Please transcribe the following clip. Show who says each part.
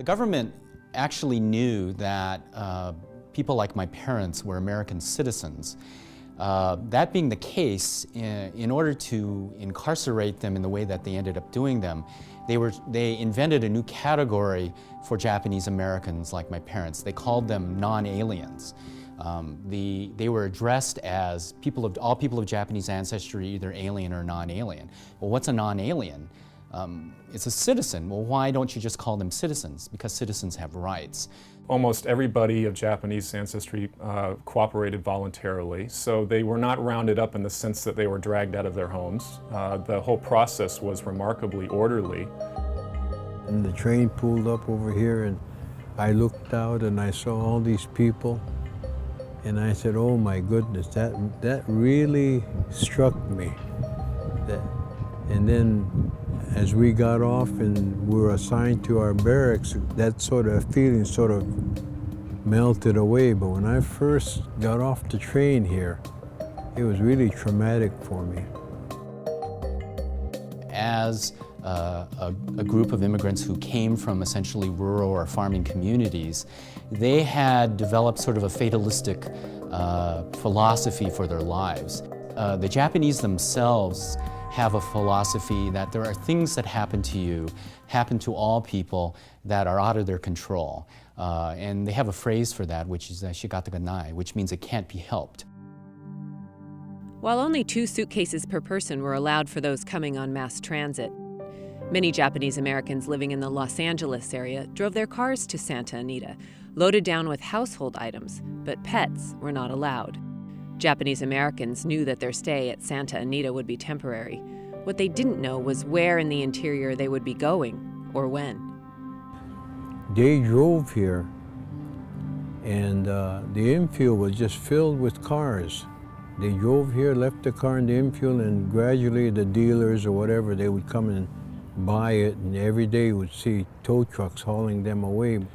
Speaker 1: The government actually knew that people like my parents were American citizens. That being the case, in order to incarcerate them in the way that they ended up doing them, they invented a new category for Japanese Americans like my parents. They called them non-aliens. They were addressed as all people of Japanese ancestry, either alien or non-alien. Well, what's a non-alien? It's a citizen. Well, why don't you just call them citizens? Because citizens have rights.
Speaker 2: Almost everybody of Japanese ancestry cooperated voluntarily, so they were not rounded up in the sense that they were dragged out of their homes. The whole process was remarkably orderly.
Speaker 3: And the train pulled up over here, and I looked out and I saw all these people, and I said, oh my goodness, that really struck me. And then as we got off and we were assigned to our barracks, that sort of feeling sort of melted away. But when I first got off the train here, it was really traumatic for me.
Speaker 1: As a group of immigrants who came from essentially rural or farming communities, they had developed sort of a fatalistic philosophy for their lives. The Japanese themselves have a philosophy that there are things that happen to you, happen to all people, that are out of their control. And they have a phrase for that, which is shigataganai, which means it can't be helped.
Speaker 4: While only 2 suitcases per person were allowed for those coming on mass transit, many Japanese Americans living in the Los Angeles area drove their cars to Santa Anita, loaded down with household items, but pets were not allowed. Japanese Americans knew that their stay at Santa Anita would be temporary. What they didn't know was where in the interior they would be going, or when.
Speaker 3: They drove here, and the infield was just filled with cars. They drove here, left the car in the infield, and gradually the dealers or whatever, they would come and buy it, and every day you would see tow trucks hauling them away.